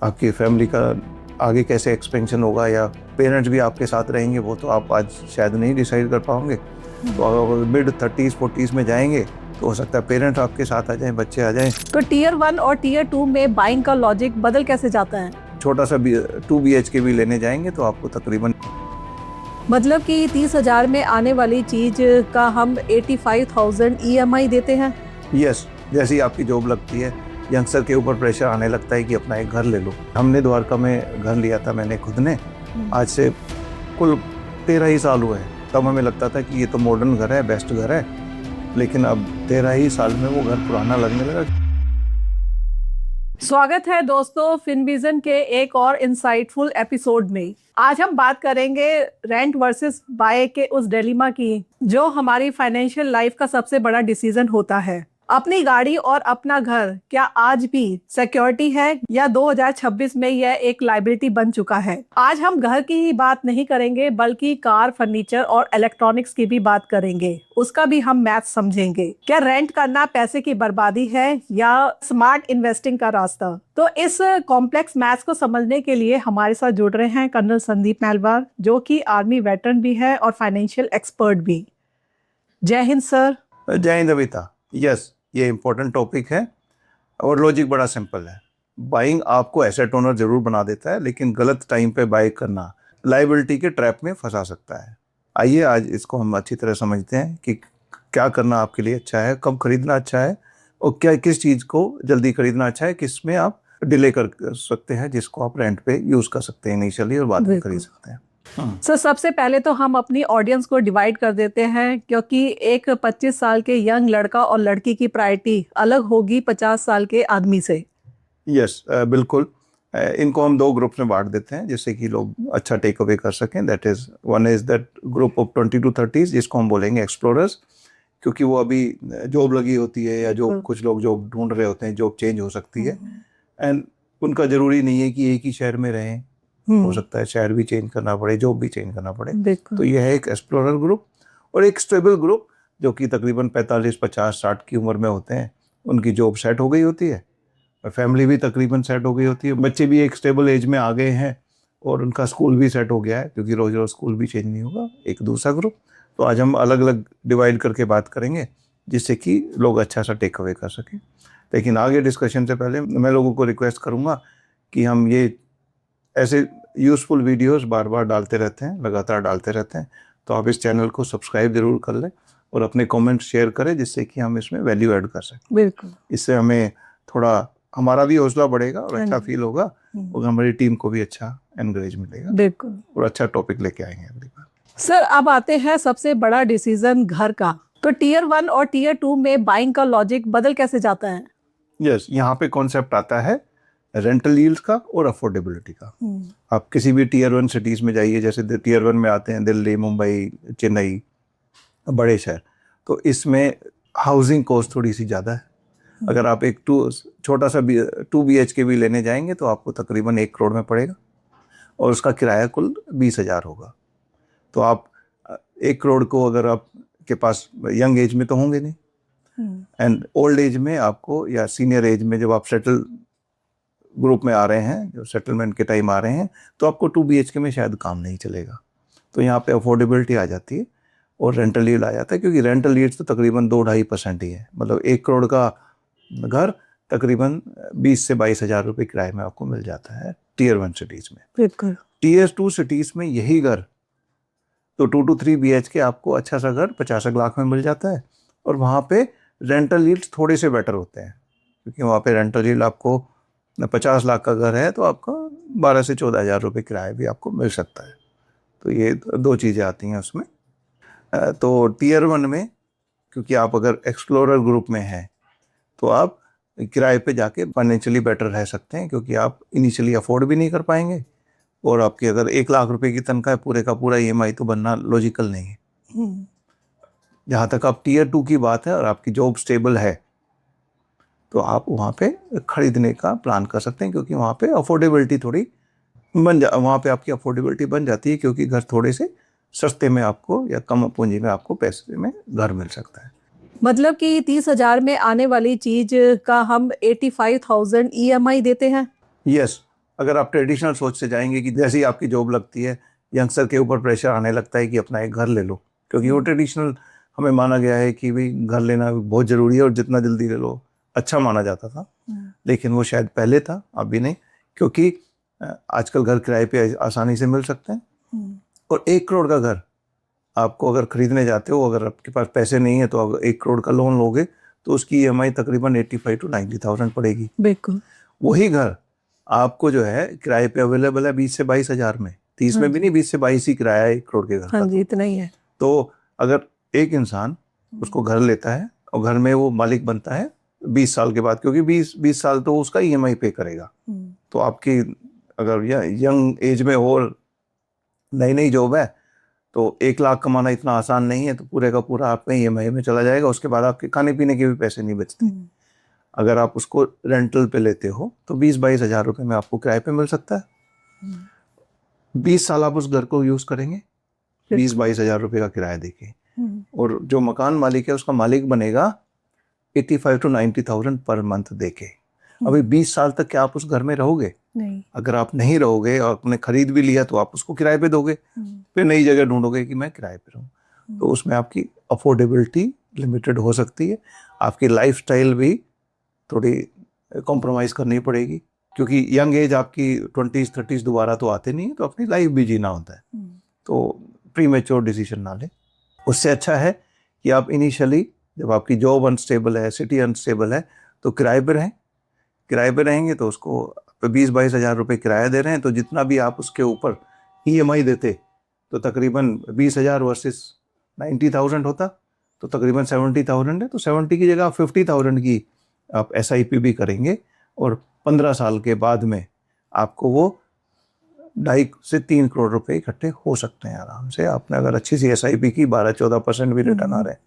आपकी फैमिली का आगे कैसे एक्सपेंशन होगा या पेरेंट्स भी आपके साथ रहेंगे, वो तो आप आज शायद नहीं डिसाइड कर पाओगे। तो अगर मिड 30s 40s में जाएंगे तो हो सकता है पेरेंट्स आपके साथ आ जाएं, बच्चे आ जाएं। तो टीयर 1 और टीयर 2 में बाइंग का लॉजिक बदल कैसे जाता है? छोटा सा 2 BHK भी लेने जाएंगे तो आपको तकरीबन मतलब कि 30,000 में आने वाली चीज का हम 85,000 EMI देते हैं। यस, जैसी आपकी जॉब लगती है यंगस्टर के ऊपर प्रेशर आने लगता है कि अपना एक घर ले लो। हमने द्वारका में घर लिया था मैंने खुद ने, आज से कुल 13 ही साल हुए हैं। तब हमें लगता था कि ये तो मॉडर्न घर है, बेस्ट घर है, लेकिन अब 13 ही साल में वो घर पुराना लगने लगा। स्वागत है दोस्तों फिनविजन के एक और इंसाइटफुल एपिसोड में। आज हम बात करेंगे रेंट वर्सेस बाय के उस डिलेमा की जो हमारी फाइनेंशियल लाइफ का सबसे बड़ा डिसीजन होता है। अपनी गाड़ी और अपना घर क्या आज भी सिक्योरिटी है या 2026 में यह एक लायबिलिटी बन चुका है? आज हम घर की ही बात नहीं करेंगे बल्कि कार, फर्नीचर और इलेक्ट्रॉनिक्स की भी बात करेंगे। उसका भी हम मैथ समझेंगे। क्या रेंट करना पैसे की बर्बादी है या स्मार्ट इन्वेस्टिंग का रास्ता? तो इस कॉम्प्लेक्स मैथ्स को समझने के लिए हमारे साथ जुड़ रहे हैं कर्नल संदीप मेलवार, जो कि आर्मी वेटरन भी है और फाइनेंशियल एक्सपर्ट भी। जय हिंद सर। जय हिंद अविता। यस, ये इम्पोर्टेंट टॉपिक है और लॉजिक बड़ा सिंपल है। बाइंग आपको एसेट ओनर जरूर बना देता है, लेकिन गलत टाइम पे बाय करना लायबिलिटी के ट्रैप में फंसा सकता है। आइए आज इसको हम अच्छी तरह समझते हैं कि क्या करना आपके लिए अच्छा है, कब खरीदना अच्छा है और क्या किस चीज़ को जल्दी खरीदना अच्छा है, किस में आप डिले कर सकते हैं, जिसको आप रेंट पे यूज़ कर सकते हैं इनिशियली और बाद में खरीद सकते हैं। सर सबसे पहले तो हम अपनी ऑडियंस को डिवाइड कर देते हैं, क्योंकि एक 25 साल के यंग लड़का और लड़की की प्रायोरिटी अलग होगी 50 साल के आदमी से। यस, बिल्कुल। इनको हम 2 ग्रुप्स में बांट देते हैं जिससे कि लोग अच्छा टेक अवे कर सकें। That is one is that group of 20 to 30s जिसको हम बोलेंगे एक्सप्लोरर्स, क्योंकि वो अभी जॉब लगी होती है या जॉब, कुछ लोग जॉब ढूंढ रहे होते हैं, जॉब चेंज हो सकती है एंड उनका जरूरी नहीं है कि एक ही शहर में रहें, हो सकता है शहर भी चेंज करना पड़े, जॉब भी चेंज करना पड़े। तो यह है एक एक्सप्लोरर ग्रुप। और एक स्टेबल ग्रुप जो कि तकरीबन 45 50 60 की उम्र में होते हैं, उनकी जॉब सेट हो गई होती है, फैमिली भी तकरीबन सेट हो गई होती है, बच्चे भी एक स्टेबल एज में आ गए हैं और उनका स्कूल भी सेट हो गया है, क्योंकि रोज रोज स्कूल भी चेंज नहीं होगा। एक दूसरा ग्रुप। तो आज हम अलग अलग डिवाइड करके बात करेंगे जिससे कि लोग अच्छा सा टेक अवे कर सकें। लेकिन आगे डिस्कशन से पहले मैं लोगों को रिक्वेस्ट करूँगा कि हम ये ऐसे यूज़फुल वीडियोस बार बार डालते रहते हैं, लगातार डालते रहते हैं, तो आप इस चैनल को सब्सक्राइब जरूर कर लें और अपने कमेंट शेयर करें जिससे कि हम इसमें वैल्यू ऐड कर सकें। बिल्कुल। इससे हमें थोड़ा हमारा भी हौसला बढ़ेगा और अच्छा फील होगा और हमारी टीम को भी अच्छा एनकरेज मिलेगा। बिल्कुल। और अच्छा टॉपिक लेके आएंगे अगली बार। सर अब आते हैं सबसे बड़ा डिसीजन घर का। तो टीयर 1 और टीयर 2 में बाइंग का लॉजिक बदल कैसे जाता है? यस, यहाँ पे कॉन्सेप्ट आता है रेंटल यील्ड का और अफोर्डेबिलिटी का। आप किसी भी टीयर 1 सिटीज में जाइए, जैसे टीयर 1 में आते हैं दिल्ली, मुंबई, चेन्नई, बड़े शहर, तो इसमें हाउसिंग कॉस्ट थोड़ी सी ज़्यादा है। अगर आप एक छोटा सा 2 BHK भी लेने जाएंगे तो आपको तकरीबन 1 करोड़ में पड़ेगा और उसका किराया कुल 20,000 होगा। तो आप 1 करोड़ को, अगर आप के पास यंग एज में तो होंगे नहीं एंड ओल्ड एज में आपको या सीनियर एज में जब आप सेटल ग्रुप में आ रहे हैं, जो सेटलमेंट के टाइम आ रहे हैं, तो आपको 2 BHK में शायद काम नहीं चलेगा। तो यहाँ पे अफोर्डेबिलिटी आ जाती है और रेंटल यील्ड आ जाता है, क्योंकि रेंटल यील्ड तो तकरीबन 2-2.5% ही है। मतलब 1 करोड़ का घर तकरीबन 20 से 22,000 रुपये किराए में आपको मिल जाता है टीयर 1 सिटीज में। बिल्कुल। टीयर 2 सिटीज में यही घर तो 2 to 3 BHK आपको अच्छा सा घर 50 लाख में मिल जाता है और वहाँ पे रेंटल यील्ड थोड़े से बेटर होते हैं, क्योंकि वहाँ पे रेंटल यील्ड आपको 50 लाख का घर है तो आपका 12 से 14,000 रुपये किराया भी आपको मिल सकता है। तो ये 2 चीज़ें आती हैं उसमें। तो टीयर 1 में क्योंकि आप अगर एक्सप्लोरर ग्रुप में हैं तो आप किराए पे जाके फाइनेंशियली बेटर रह सकते हैं, क्योंकि आप इनिशियली अफोर्ड भी नहीं कर पाएंगे और आपकी अगर 1 लाख रुपए की तनख्वाह है, पूरे का पूरा EMI तो बनना लॉजिकल नहीं है। जहाँ तक आप टीयर 2 की बात है और आपकी जॉब स्टेबल है तो आप वहाँ पे खरीदने का प्लान कर सकते हैं, क्योंकि वहाँ पे अफोर्डेबिलिटी थोड़ी वहाँ पे आपकी अफोर्डेबिलिटी बन जाती है, क्योंकि घर थोड़े से सस्ते में आपको या कम पूंजी में आपको पैसे में घर मिल सकता है। मतलब कि 30,000 में आने वाली चीज का हम 85,000 EMI देते हैं। यस, अगर आप ट्रेडिशनल सोच से जाएंगे कि जैसे ही आपकी जॉब लगती है यंगस्टर के ऊपर प्रेशर आने लगता है कि अपना एक घर ले लो, क्योंकि वो ट्रेडिशनल हमें माना गया है कि भाई घर लेना बहुत ज़रूरी है और जितना जल्दी ले लो अच्छा माना जाता था। लेकिन वो शायद पहले था, अभी नहीं, क्योंकि आजकल घर किराए पे आसानी से मिल सकते हैं। और 1 करोड़ का घर आपको अगर खरीदने जाते हो, अगर आपके पास पैसे नहीं है तो अगर 1 करोड़ का लोन लोगे तो उसकी EMI तकरीबन 85 to 90,000 पड़ेगी। बिल्कुल। वही घर आपको जो है किराए पे अवेलेबल है 20 से 22 हजार में, 30 में भी नहीं, 20 से 22 ही किराया है 1 करोड़ के घर का। हाँ जी, इतना ही है। तो अगर एक इंसान उसको घर लेता है और घर में वो मालिक बनता है 20 साल के बाद, क्योंकि 20 साल तो उसका EMI पे करेगा। तो आपकी अगर यंग एज में हो, नई नई जॉब है, तो 1 लाख कमाना इतना आसान नहीं है, तो पूरे का पूरा आपका EMI में चला जाएगा। उसके बाद आपके खाने पीने के भी पैसे नहीं बचते। अगर आप उसको रेंटल पे लेते हो तो 20-22 हजार रुपये में आपको किराए पे मिल सकता है। 20 साल आप उस घर को यूज करेंगे 20-22 हजार रुपये का किराया देके, और जो मकान मालिक है उसका मालिक बनेगा 85 to 90,000 पर मंथ देके। अभी 20 साल तक क्या आप उस घर में रहोगे? नहीं। अगर आप नहीं रहोगे और आपने खरीद भी लिया तो आप उसको किराए पे दोगे, फिर नई जगह ढूंढोगे कि मैं किराए पे रहूं। तो उसमें आपकी अफोर्डेबिलिटी लिमिटेड हो सकती है, आपकी लाइफस्टाइल भी थोड़ी कॉम्प्रोमाइज करनी पड़ेगी, क्योंकि यंग एज आपकी 20s 30s दोबारा तो आते नहीं है, तो अपनी लाइफ भी जीना होता है। तो प्री मैच्योर डिसीजन ना ले। उससे अच्छा है कि आप इनिशियली जब आपकी जॉब अनस्टेबल है, सिटी अनस्टेबल है, तो किराए पे रहें। किराए पे रहेंगे तो उसको 20-22 हजार रुपये किराया दे रहे हैं, तो जितना भी आप उसके ऊपर EMI देते तो तकरीबन 20,000 वर्सेस 90,000 होता, तो तकरीबन 70,000 है। तो 70 की जगह आप 50,000 की आप SIP भी करेंगे, और 15 साल के बाद में आपको वो 2.5 से 3 करोड़ रुपए इकट्ठे हो सकते हैं आराम से। आपने अगर अच्छी सी SIP की 12-14% भी रिटर्न आ रहे हैं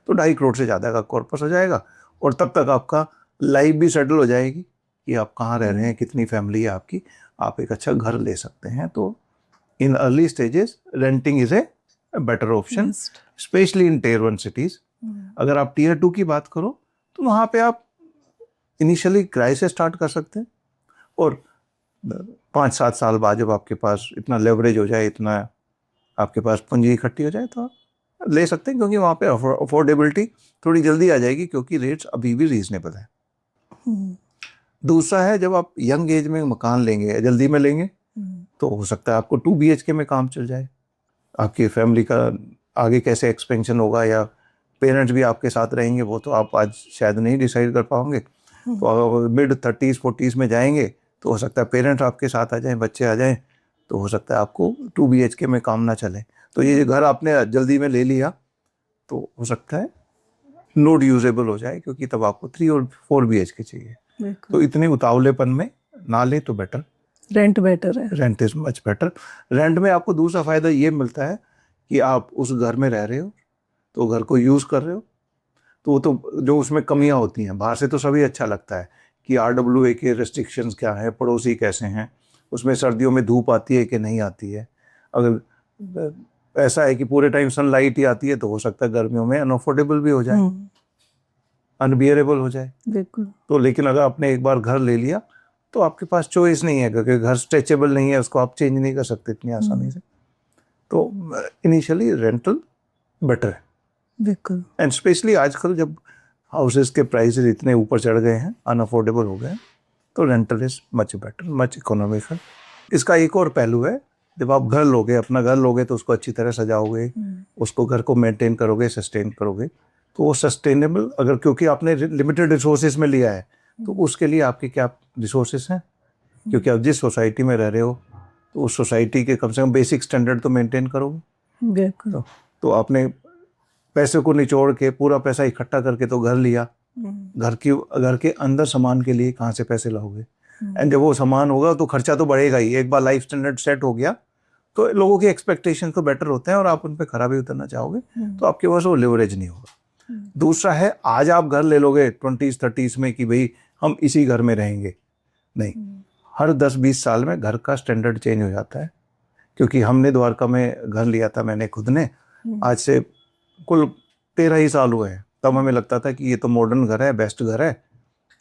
तो 2.5 करोड़ से ज़्यादा का कॉर्पस हो जाएगा, और तब तक आपका लाइफ भी सेटल हो जाएगी कि आप कहाँ रह रहे हैं, कितनी फैमिली है आपकी, आप एक अच्छा घर ले सकते हैं। तो in early stages renting is a better option, specially in Tier 1 cities. अगर आप Tier 2 की बात करो तो वहाँ पे आप इनिशियली किराए से स्टार्ट कर सकते हैं, और 5-7 साल बाद जब आपके पास इतना लेवरेज हो जाए, इतना आपके पास पूंजी इकट्ठी हो जाए, तो आप ले सकते हैं, क्योंकि वहाँ पे अफोर्डेबिलिटी थोड़ी जल्दी आ जाएगी, क्योंकि रेट्स अभी भी रीजनेबल है। दूसरा है, जब आप यंग एज में मकान लेंगे, जल्दी में लेंगे, तो हो सकता है आपको 2 BHK में काम चल जाए। आपकी फैमिली का आगे कैसे एक्सपेंशन होगा, या पेरेंट्स भी आपके साथ रहेंगे, वो तो आप आज शायद नहीं डिसाइड कर पाओगे। तो अगर मिड 30s 40s में जाएंगे तो हो सकता है पेरेंट्स आपके साथ आ जाएं, बच्चे आ जाएं, तो हो सकता है आपको 2 BHK में काम ना चले। तो ये घर आपने जल्दी में ले लिया तो हो सकता है नॉट यूजेबल हो जाए, क्योंकि तब आपको 3 और 4 BHK चाहिए। तो इतने उतावलेपन में ना ले तो बेटर। रेंट बेटर है। Rent is much better. Rent में आपको दूसरा फायदा ये मिलता है कि आप उस घर में रह रहे हो, तो घर को यूज कर रहे हो, तो वो तो जो उसमें कमियां होती हैं, बाहर से तो सभी अच्छा लगता है कि RWA के रेस्ट्रिक्शंस क्या है, पड़ोसी कैसे हैं, उसमें सर्दियों में धूप आती है कि नहीं आती है। अगर ऐसा है कि पूरे टाइम सनलाइट ही आती है तो हो सकता है गर्मियों में अनअफोर्डेबल भी हो जाए, अनबियरेबल हो जाए। बिल्कुल। तो लेकिन अगर आपने एक बार घर ले लिया तो आपके पास चॉइस नहीं है, क्योंकि घर स्ट्रेचेबल नहीं है, उसको आप चेंज नहीं कर सकते इतनी आसानी से। तो इनिशियली रेंटल बेटर है। बिल्कुल। एंड स्पेशली आजकल जब हाउसेस के प्राइसेस इतने ऊपर चढ़ गए हैं, अनअफोर्डेबल हो गए हैं, तो rental is much better, much economical. इसका एक और पहलू है, जब आप घर लोगे, अपना घर लोगे, तो उसको अच्छी तरह सजाओगे, उसको घर को मेंटेन करोगे, सस्टेन करोगे, तो वो सस्टेनेबल, अगर क्योंकि आपने लिमिटेड रिसोर्सेज में लिया है, तो उसके लिए आपके क्या रिसोर्सेज हैं, क्योंकि आप जिस सोसाइटी में रह रहे हो तो उस सोसाइटी के कम से कम बेसिक स्टैंडर्ड तो मेंटेन करोगे। बिल्कुल। तो आपने पैसे को निचोड़ के पूरा पैसा इकट्ठा करके तो घर लिया, घर के अंदर सामान के लिए कहाँ से पैसे लाओगे? एंड जब वो सामान होगा तो खर्चा तो बढ़ेगा ही। एक बार लाइफ स्टैंडर्ड सेट हो गया तो लोगों के एक्सपेक्टेशन तो बेटर होते हैं, और आप उन पर खरा भी उतरना चाहोगे, तो आपके पास वो लिवरेज नहीं होगा। दूसरा है, आज आप घर ले लोगे 20s 30s में कि भाई हम इसी घर में रहेंगे, नहीं, हर 10-20 साल में घर का स्टैंडर्ड चेंज हो जाता है। क्योंकि हमने द्वारका में घर लिया था, मैंने खुद ने, आज से कुल 13 ही साल हुए हैं। तब हमें लगता था कि ये तो मॉडर्न घर है, बेस्ट घर है,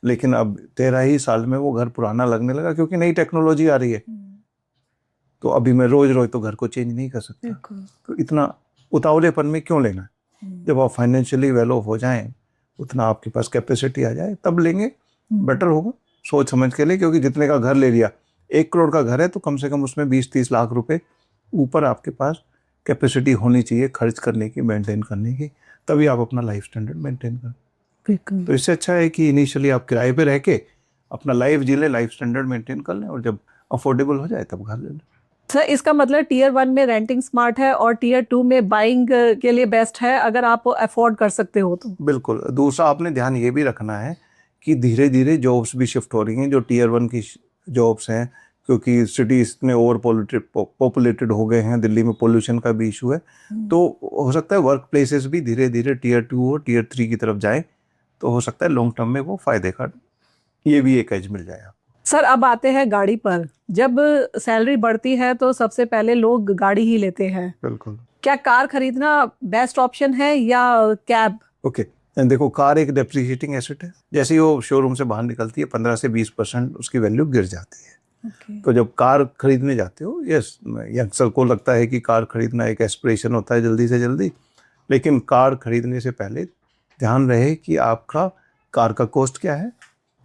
लेकिन अब 13 ही साल में वो घर पुराना लगने लगा, क्योंकि नई टेक्नोलॉजी आ रही है। तो अभी मैं रोज रोज तो घर को चेंज नहीं कर सकता, बिल्कुल। तो इतना उतावलेपन में क्यों लेना है? जब आप फाइनेंशियली वेल ऑफ हो जाएं, उतना आपके पास कैपेसिटी आ जाए, तब लेंगे, बेटर होगा। सोच समझ के लिए, क्योंकि जितने का घर ले लिया, 1 करोड़ का घर है तो कम से कम उसमें 20-30 लाख रुपए ऊपर आपके पास कैपेसिटी होनी चाहिए खर्च करने की, मेंटेन करने की, तभी आप अपना लाइफ स्टैंडर्ड मेंटेन करें। बिल्कुल। तो इससे अच्छा है कि इनिशियली आप किराए पे रह के अपना लाइफ जी लें, लाइफ स्टैंडर्ड मेंटेन कर लें, और जब अफोर्डेबल हो जाए तब घर ले लें। सर, इसका मतलब टियर 1 में रेंटिंग स्मार्ट है और टियर 2 में बाइंग के लिए बेस्ट है, अगर आप अफोर्ड कर सकते हो तो। बिल्कुल। दूसरा आपने ध्यान ये भी रखना है कि धीरे धीरे जॉब्स भी शिफ्ट हो रही हैं, जो टियर 1 की जॉब्स हैं, क्योंकि सिटीज में ओवर पॉपुलेटेड हो गए हैं, दिल्ली में पोल्यूशन का भी इशू है, तो हो सकता है वर्क प्लेसेस भी धीरे धीरे टियर 2 और टियर 3 की तरफ जाएं, तो हो सकता है लॉन्ग टर्म में वो फायदे का ये भी एक एज मिल जाए। सर, अब आते हैं गाड़ी पर। जब सैलरी बढ़ती है तो सबसे पहले लोग गाड़ी ही लेते हैं। बिल्कुल। क्या कार खरीदना बेस्ट ऑप्शन है या कैब? ओके। एंड देखो, कार एक डेप्रिशिएटिंग एसेट है। जैसे ही वो शोरूम से बाहर निकलती है, 15 से 20% उसकी वैल्यू गिर जाती है। तो जब कार खरीदने जाते हो, यस, यंगस्टर को लगता है कि कार खरीदना एक एस्पिरेशन होता है जल्दी से जल्दी, लेकिन कार खरीदने से पहले ध्यान रहे कि आपका कार का कॉस्ट क्या है,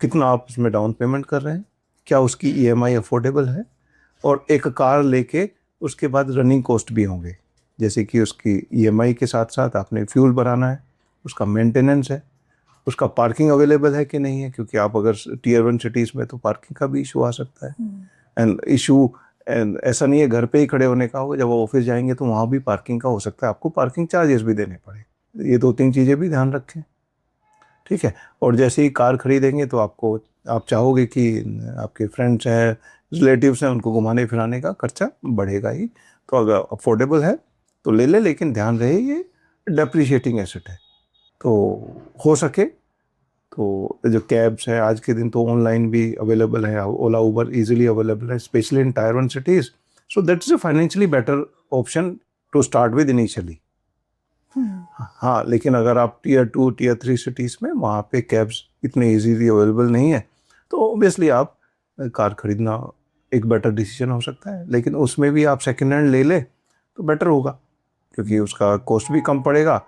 कितना आप उसमें डाउन पेमेंट कर रहे हैं, क्या उसकी ईएमआई अफोर्डेबल है, और एक कार लेके उसके बाद रनिंग कॉस्ट भी होंगे, जैसे कि उसकी ईएमआई के साथ साथ आपने फ्यूल भराना है, उसका मेंटेनेंस है, उसका पार्किंग अवेलेबल है कि नहीं है, क्योंकि आप अगर टियर 1 सिटीज़ में तो पार्किंग का भी इशू आ सकता है। एंड इशू ऐसा नहीं है घर पे ही खड़े होने का होगा, जब वो ऑफिस जाएंगे तो वहाँ भी पार्किंग का हो सकता है, आपको पार्किंग चार्जेस भी देने पड़े। ये 2-3 चीज़ें भी ध्यान रखें, ठीक है। और जैसे ही कार खरीदेंगे तो आप चाहोगे कि आपके फ्रेंड्स हैं, रिलेटिव्स हैं, उनको घुमाने फिराने का खर्चा बढ़ेगा ही, तो अगर अफोर्डेबल है तो ले ले, लेकिन ध्यान रहे ये डेप्रिशिएटिंग एसेट है। तो हो सके तो जो कैब्स है आज के दिन तो ऑनलाइन भी अवेलेबल है, ओला उबर इजीली अवेलेबल है, specially in tier 1 cities, so that is a financially better option to start with initially. हाँ, लेकिन अगर आप टियर 2 टियर 3 सिटीज़ में, वहाँ पे कैब्स इतने इजीली अवेलेबल नहीं है, तो ऑब्वियसली आप कार खरीदना एक बेटर डिसीजन हो सकता है, लेकिन उसमें भी आप सेकेंड हैंड ले ले तो बेटर होगा, क्योंकि उसका कॉस्ट भी कम पड़ेगा,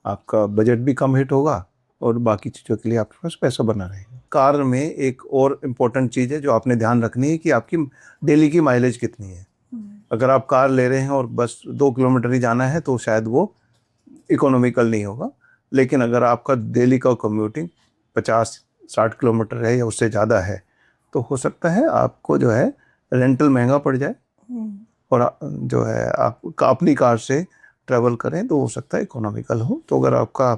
आपका बजट भी कम हिट होगा, और बाकी चीज़ों के लिए आपके पास पैसा बना रहेगा। कार में एक और इम्पोर्टेंट चीज़ है जो आपने ध्यान रखनी है कि आपकी डेली की माइलेज कितनी है। अगर आप कार ले रहे हैं और बस 2 किलोमीटर ही जाना है तो शायद वो इकोनॉमिकल नहीं होगा, लेकिन अगर आपका डेली का कम्यूटिंग 50-60 किलोमीटर है या उससे ज़्यादा है, तो हो सकता है आपको जो है रेंटल महंगा पड़ जाए, और जो है आप अपनी कार से ट्रैवल करें तो हो सकता है इकोनॉमिकल हो। तो अगर आपका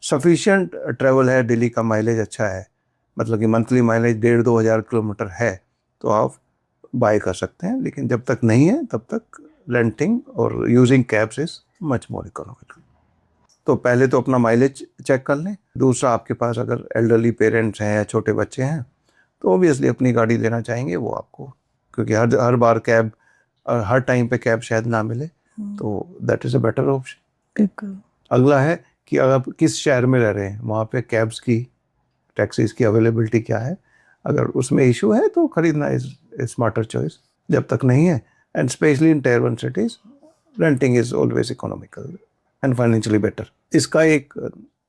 सफिशिएंट ट्रैवल है, डेली का माइलेज अच्छा है, मतलब कि मंथली माइलेज 1,500-2 हज़ार किलोमीटर है, तो आप बाय कर सकते हैं, लेकिन जब तक नहीं है तब तक रेंटिंग और using cabs is much more economical. तो पहले तो अपना माइलेज चेक कर लें। दूसरा, आपके पास अगर एल्डरली पेरेंट्स हैं या छोटे बच्चे हैं तो ऑब्वियसली अपनी गाड़ी लेना चाहेंगे वो आपको, क्योंकि हर बार कैब, हर टाइम पे कैब शायद ना मिले, तो that is a better option. अगला है कि अगर आप किस शहर में रह रहे हैं, वहाँ पे कैब्स की, टैक्सीज की अवेलेबिलिटी क्या है। अगर उसमें इशू है तो खरीदना इज स्मार्टर चॉइस, जब तक नहीं है, and specially in tier 1 cities renting is always economical and financially better. इसका एक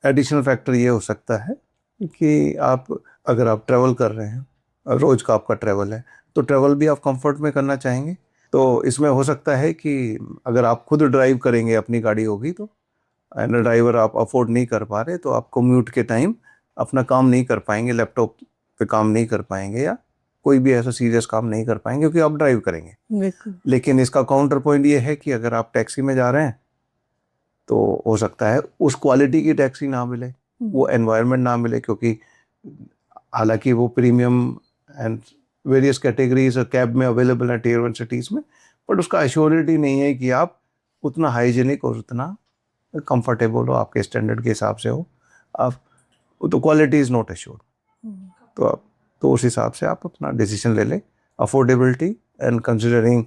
एडिशनल फैक्टर ये हो सकता है कि अगर आप ट्रैवल कर रहे हैं, रोज़ का आपका ट्रैवल है, तो ट्रैवल भी आप कंफर्ट में करना चाहेंगे, तो इसमें हो सकता है कि अगर आप खुद ड्राइव करेंगे, अपनी गाड़ी होगी तो, एंड ड्राइवर आप अफोर्ड नहीं कर पा रहे, तो आप कम्यूट के टाइम अपना काम नहीं कर पाएंगे, लैपटॉप पे काम नहीं कर पाएंगे, या कोई भी ऐसा सीरियस काम नहीं कर पाएंगे, क्योंकि आप ड्राइव करेंगे। लेकिन इसका काउंटर पॉइंट ये है कि अगर आप टैक्सी में जा रहे हैं तो हो सकता है उस क्वालिटी की टैक्सी ना मिले, वो एनवायरनमेंट ना मिले, क्योंकि हालांकि वो premium and various categories cab में अवेलेबल है टियर 1 सिटीज़ में, बट उसका एश्योरिटी नहीं है कि आप उतना हाइजीनिक और उतना कंफर्टेबल हो, आपके स्टैंडर्ड के हिसाब से हो, आप तो क्वालिटी इज़ नॉट एश्योर्ड। तो उस हिसाब से आप अपना डिसीजन ले लें। अफोर्डेबिलिटी एंड कंसिडरिंग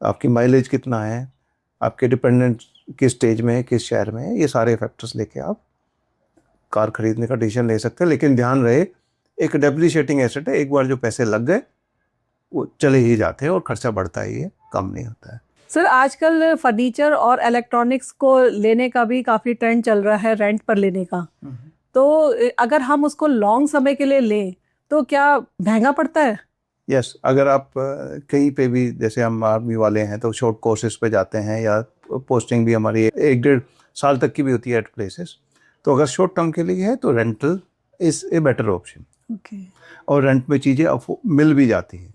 आपकी माइलेज कितना है, आपके डिपेंडेंट किस स्टेज में है, किस शहर में है, ये सारे फैक्टर्स लेके आप कार खरीदने का डिसीजन ले सकते हैं। लेकिन ध्यान रहे एक डेप्रिशिएटिंग एसेट है, एक बार जो पैसे लग गए वो चले ही जाते हैं और खर्चा बढ़ता ही है, कम नहीं होता है। सर आजकल फर्नीचर और इलेक्ट्रॉनिक्स को लेने का भी काफ़ी ट्रेंड चल रहा है, रेंट पर लेने का। तो अगर हम उसको लॉन्ग समय के लिए लें तो क्या महंगा पड़ता है? यस, अगर आप कहीं पे भी, जैसे हम आर्मी वाले हैं तो शॉर्ट कोर्सेज पे जाते हैं, या पोस्टिंग भी हमारी 1-1.5 साल तक की भी होती है एट प्लेसेस, तो अगर शॉर्ट टर्म के लिए है तो rental is a better option. Okay. और रेंट में चीज़ें मिल भी जाती हैं,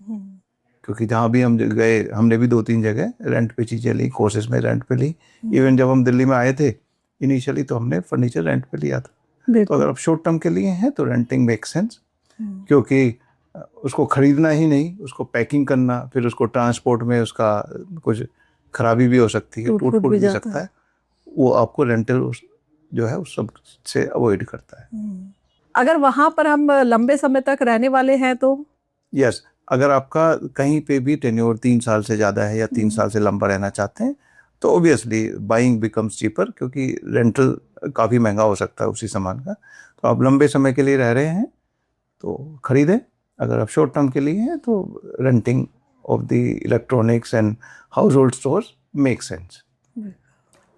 क्योंकि जहाँ भी हम गए, हमने भी 2-3 जगह रेंट पे चीज़ें ली, कोर्सेज में रेंट पे ली। इवन जब हम दिल्ली में आए थे इनिशियली तो हमने फर्नीचर रेंट पे लिया था। तो अगर आप शॉर्ट टर्म के लिए हैं तो रेंटिंग मेक सेंस, क्योंकि उसको खरीदना ही नहीं, उसको पैकिंग करना, फिर उसको ट्रांसपोर्ट में उसका कुछ खराबी भी हो सकती है, टूट फूट भी सकता है, वो आपको रेंटल जो है उस सब से अवॉइड करता है। अगर वहाँ पर हम लंबे समय तक रहने वाले हैं तो? यस, अगर आपका कहीं पे भी टेन्योर 3 साल से ज़्यादा है या 3 साल से लंबा रहना चाहते हैं तो ऑब्वियसली बाइंग बिकम्स चीपर, क्योंकि रेंटल काफ़ी महंगा हो सकता है उसी सामान का। तो आप लंबे समय के लिए रह रहे हैं तो खरीदें। अगर आप शॉर्ट टर्म के लिए हैं तो renting of the electronics and house hold stores make sense.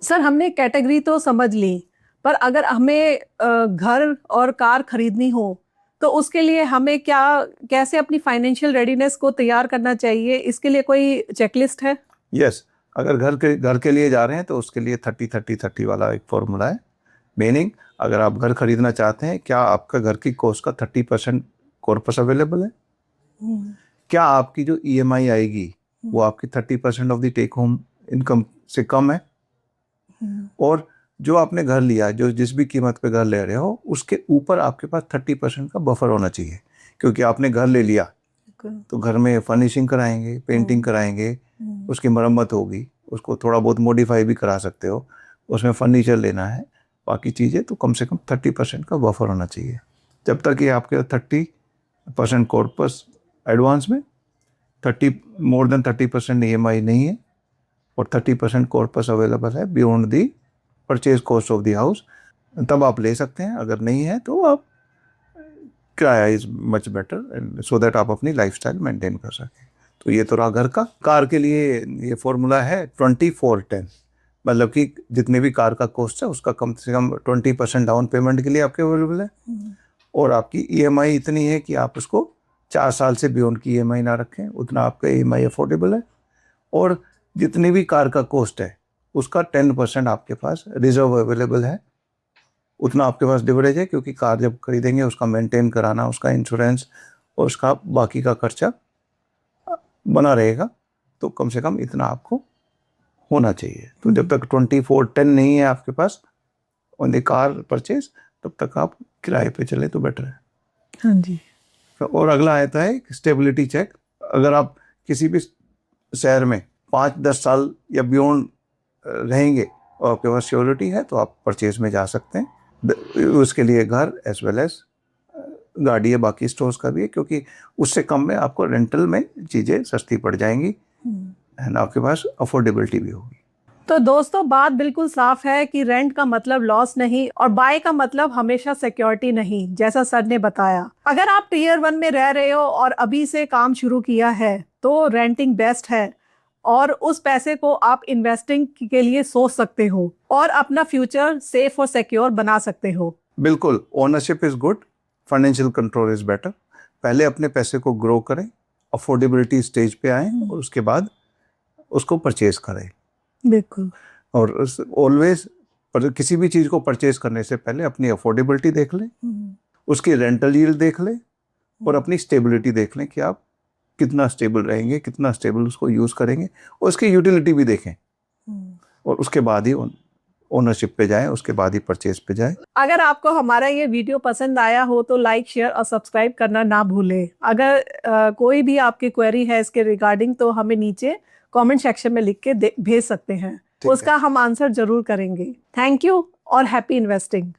Sir हमने कैटेगरी तो समझ ली, पर अगर हमें घर और कार खरीदनी हो तो उसके लिए हमें कैसे अपनी फाइनेंशियल रेडीनेस को तैयार करना चाहिए? इसके लिए कोई चेकलिस्ट है? यस, अगर घर के लिए जा रहे हैं तो उसके लिए 30-30-30 वाला एक फॉर्मूला है। मीनिंग, अगर आप घर खरीदना चाहते हैं, क्या आपका घर की कॉस्ट का 30% कॉर्पस अवेलेबल है? क्या आपकी जो EMI आएगी वो आपकी 30% of the take home income से कम है? और जो आपने घर लिया, जो जिस भी कीमत पे घर ले रहे हो, उसके ऊपर आपके पास 30% का बफर होना चाहिए, क्योंकि आपने घर ले लिया तो घर में फर्निशिंग कराएंगे, पेंटिंग कराएंगे, उसकी मरम्मत होगी, उसको थोड़ा बहुत मॉडिफाई भी करा सकते हो, उसमें फर्नीचर लेना है, बाकी चीज़ें, तो कम से कम 30% का बफर होना चाहिए। जब तक ये आपके 30% कॉर्पस एडवांस में, मोर देन 30% EMI नहीं है और 30% कॉर्पस अवेलेबल है beyond the purchase cost of the house, तब आप ले सकते हैं। अगर नहीं है तो आप किराया is much better, so that आप अपनी लाइफस्टाइल मेंटेन कर सकें। तो ये तो रहा घर का। कार के लिए ये फॉर्मूला है 24-10, मतलब कि जितने भी कार का कॉस्ट है उसका कम से कम 20% डाउन पेमेंट के लिए आपके अवेलेबल है, और आपकी EMI इतनी है कि आप उसको 4 साल से बियॉन्ड की EMI ना रखें, उतना आपका EMI अफोर्डेबल है। और जितनी भी कार का कॉस्ट है उसका 10% आपके पास रिजर्व अवेलेबल है, उतना आपके पास डिवरेज है, क्योंकि कार जब खरीदेंगे उसका मेंटेन कराना, उसका इंश्योरेंस और उसका बाकी का खर्चा बना रहेगा, तो कम से कम इतना आपको होना चाहिए। तो जब तक 24-10 नहीं है आपके pass on the car purchase, तब तक आप किराए पे चले तो बेटर है। हाँ जी। और अगला आता है स्टेबिलिटी चेक। अगर आप किसी भी शहर में 5-10 साल या बियॉन्ड रहेंगे और आपके पास श्योरिटी है तो आप परचेज में जा सकते हैं। उसके लिए घर एज वेल एज गाड़ी है, बाकी स्टोर्स का भी है, क्योंकि उससे कम में आपको रेंटल में चीज़ें सस्ती पड़ जाएंगी एंड आपके पास अफोर्डेबिलिटी भी होगी। तो दोस्तों बात बिल्कुल साफ है कि रेंट का मतलब लॉस नहीं और बाय का मतलब हमेशा सिक्योरिटी नहीं, जैसा सर ने बताया। अगर आप टियर 1 में रह रहे हो और अभी से काम शुरू किया है तो रेंटिंग बेस्ट है, और उस पैसे को आप इन्वेस्टिंग के लिए सोच सकते हो और अपना फ्यूचर सेफ और सिक्योर बना सकते हो। बिल्कुल, ownership is good, financial control is better. पहले अपने पैसे को ग्रो करें, अफोर्डेबिलिटी स्टेज पे आए और उसके बाद उसको परचेज करें। बिल्कुल। और ऑलवेज किसी भी चीज़ को परचेज करने से पहले अपनी अफोर्डेबिलिटी देख लें, उसकी रेंटल यील्ड देख लें और अपनी स्टेबिलिटी देख लें कि आप कितना स्टेबल रहेंगे, कितना स्टेबल उसको यूज़ करेंगे, और उसकी यूटिलिटी भी देखें, और उसके बाद ही ओनरशिप पे जाएं, उसके बाद ही परचेज पे जाएं। अगर आपको हमारा ये वीडियो पसंद आया हो तो लाइक, शेयर और सब्सक्राइब करना ना भूलें। अगर कोई भी आपकी क्वेरी है इसके रिगार्डिंग तो हमें नीचे कमेंट सेक्शन में लिख के भेज सकते हैं, उसका हम आंसर जरूर करेंगे। थैंक यू और हैप्पी इन्वेस्टिंग।